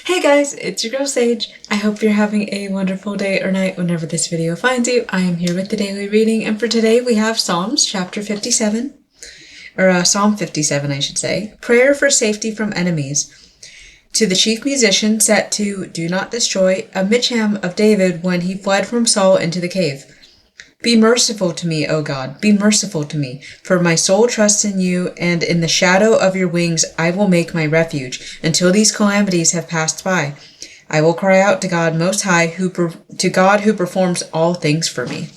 Hey guys, it's your girl Sage. I hope you're having a wonderful day or night whenever this video finds you. I am here with the daily reading, and for today we have Psalms chapter 57, or Psalm 57 I should say. Prayer for safety from enemies. To the chief musician set to Do Not Destroy, a micham of David when he fled from Saul into the cave. Be merciful to me, O God, be merciful to me, for my soul trusts in you, and in the shadow of your wings I will make my refuge, until these calamities have passed by. I will cry out to God Most High, to God who performs all things for me.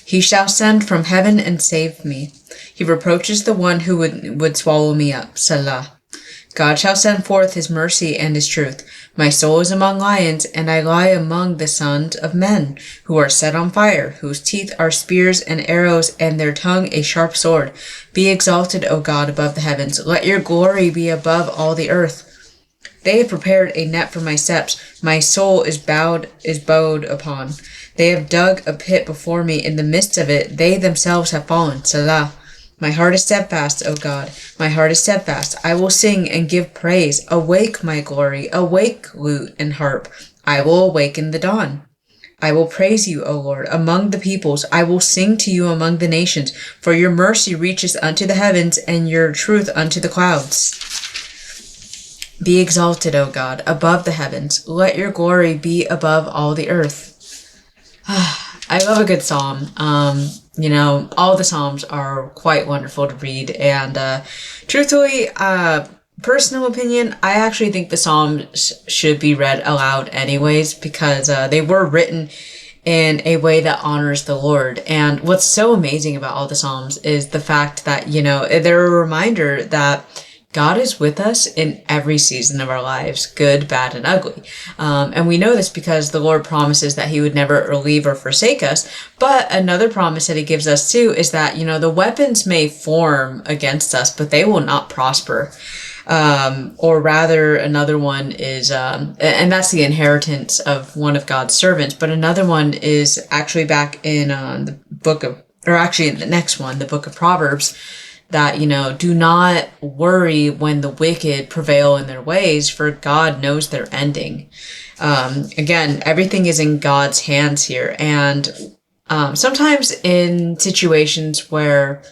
He shall send from heaven and save me. He reproaches the one who would swallow me up. Selah. God shall send forth his mercy and his truth. My soul is among lions, and I lie among the sons of men, who are set on fire, whose teeth are spears and arrows, and their tongue a sharp sword. Be exalted, O God, above the heavens. Let your glory be above all the earth. They have prepared a net for my steps. My soul is bowed upon. They have dug a pit before me. In the midst of it, they themselves have fallen. Selah. My heart is steadfast, O God. My heart is steadfast. I will sing and give praise. Awake, my glory. Awake, lute and harp. I will awaken the dawn. I will praise you, O Lord, among the peoples. I will sing to you among the nations. For your mercy reaches unto the heavens, and your truth unto the clouds. Be exalted, O God, above the heavens. Let your glory be above all the earth. I love a good psalm. All the psalms are quite wonderful to read, and truthfully, personal opinion, I actually think the psalms should be read aloud anyways, because they were written in a way that honors the Lord. And what's so amazing about all the psalms is the fact that, they're a reminder that God is with us in every season of our lives, good, bad, and ugly. And we know this because the Lord promises that he would never leave or forsake us. But another promise that he gives us too is that, the weapons may form against us, but they will not prosper. Or rather, another one is, and that's the inheritance of one of God's servants. But another one is actually back in the next one, the book of Proverbs, that, do not worry when the wicked prevail in their ways, for God knows their ending. Again, everything is in God's hands here. And sometimes in situations where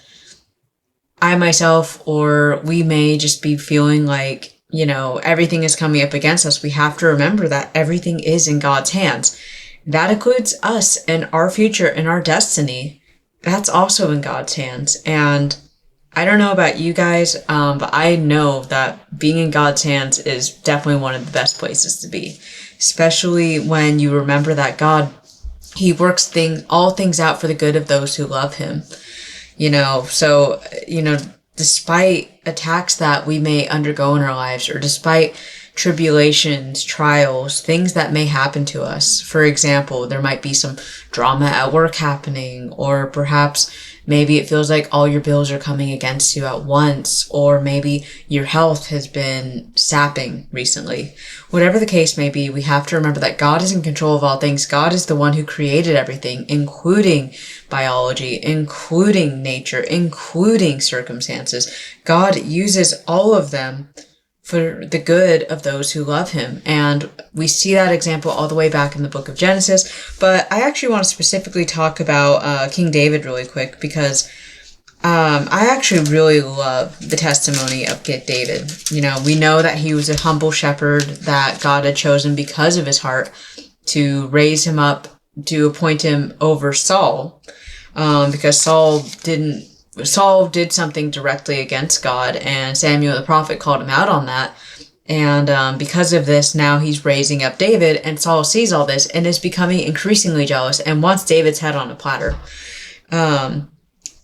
I myself or we may just be feeling like, everything is coming up against us, we have to remember that everything is in God's hands. That includes us and our future and our destiny. That's also in God's hands. And I don't know about you guys, but I know that being in God's hands is definitely one of the best places to be, especially when you remember that God, he works all things out for the good of those who love him. Despite attacks that we may undergo in our lives, or despite tribulations, trials, things that may happen to us. For example, there might be some drama at work happening, or perhaps maybe it feels like all your bills are coming against you at once, or maybe your health has been sapping recently. Whatever the case may be, we have to remember that God is in control of all things. God is the one who created everything, including biology, including nature, including circumstances. God uses all of them for the good of those who love him. And we see that example all the way back in the book of Genesis. But I actually want to specifically talk about King David really quick, because I actually really love the testimony of King David. We know that he was a humble shepherd that God had chosen because of his heart to raise him up, to appoint him over Saul, because Saul did something directly against God, and Samuel the prophet called him out on that. And because of this, now he's raising up David, and Saul sees all this and is becoming increasingly jealous and wants David's head on a platter. But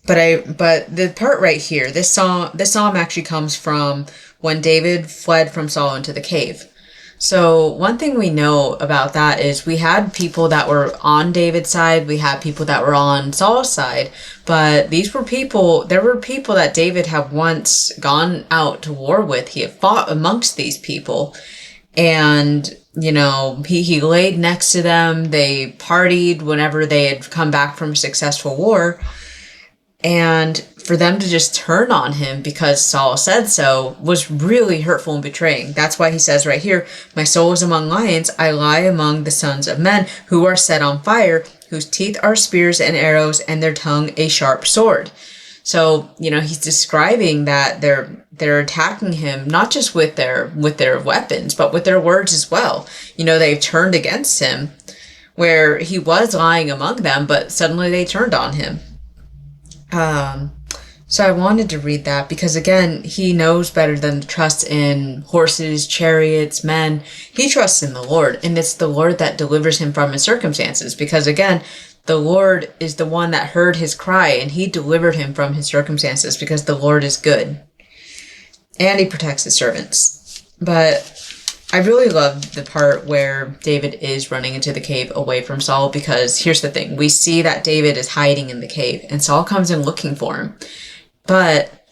the part right here, this psalm actually comes from when David fled from Saul into the cave. So one thing we know about that is we had people that were on David's side, we had people that were on Saul's side, but there were people that David had once gone out to war with. He had fought amongst these people, and, he laid next to them. They partied whenever they had come back from a successful war. And for them to just turn on him because Saul said so was really hurtful and betraying. That's why he says right here, my soul is among lions. I lie among the sons of men who are set on fire, whose teeth are spears and arrows and their tongue a sharp sword. So, he's describing that they're attacking him, not just with their weapons, but with their words as well. They've turned against him where he was lying among them, but suddenly they turned on him. So I wanted to read that because, again, he knows better than to trust in horses, chariots, men. He trusts in the Lord, and it's the Lord that delivers him from his circumstances because, again, the Lord is the one that heard his cry, and he delivered him from his circumstances because the Lord is good, and he protects his servants. But I really love the part where David is running into the cave away from Saul because here's the thing. We see that David is hiding in the cave and Saul comes in looking for him. But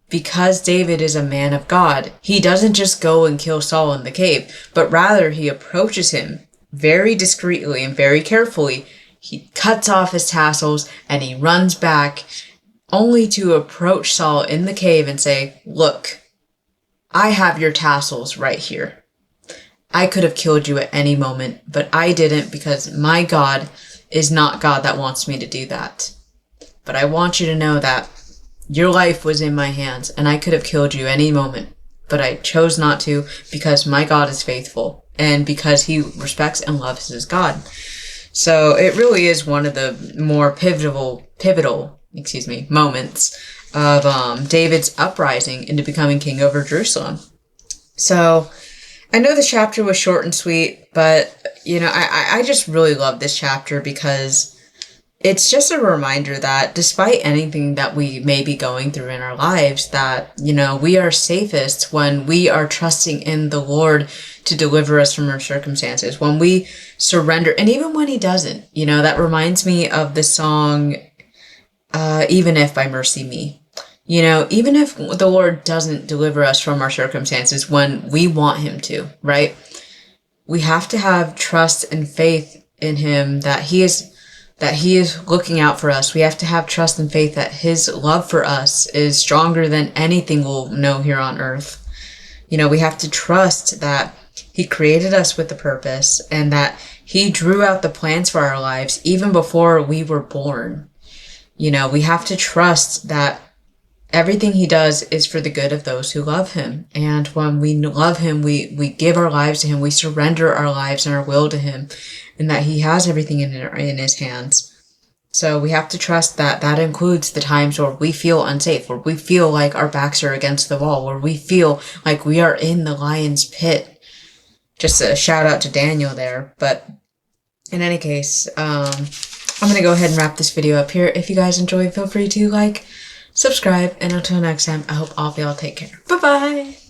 because David is a man of God, he doesn't just go and kill Saul in the cave, but rather he approaches him very discreetly and very carefully. He cuts off his tassels and he runs back only to approach Saul in the cave and say, look, I have your tassels right here. I could have killed you at any moment, but I didn't because my God is not God that wants me to do that. But I want you to know that your life was in my hands and I could have killed you any moment, but I chose not to because my God is faithful and because he respects and loves his God. So it really is one of the more pivotal moments of David's uprising into becoming king over Jerusalem. So I know the chapter was short and sweet, but, I just really love this chapter because it's just a reminder that despite anything that we may be going through in our lives, that, we are safest when we are trusting in the Lord to deliver us from our circumstances, when we surrender, and even when he doesn't. That reminds me of the song, Even If by Mercy Me. Even if the Lord doesn't deliver us from our circumstances when we want him to, right? We have to have trust and faith in him that he is looking out for us. We have to have trust and faith that his love for us is stronger than anything we'll know here on earth. We have to trust that he created us with a purpose and that he drew out the plans for our lives even before we were born. We have to trust that everything he does is for the good of those who love him. And when we love him, we give our lives to him. We surrender our lives and our will to him, and that he has everything in his hands. So we have to trust that that includes the times where we feel unsafe, where we feel like our backs are against the wall, where we feel like we are in the lion's pit. Just a shout out to Daniel there. But in any case, I'm going to go ahead and wrap this video up here. If you guys enjoyed, feel free to subscribe, and until next time, I hope all of y'all take care. Bye-bye!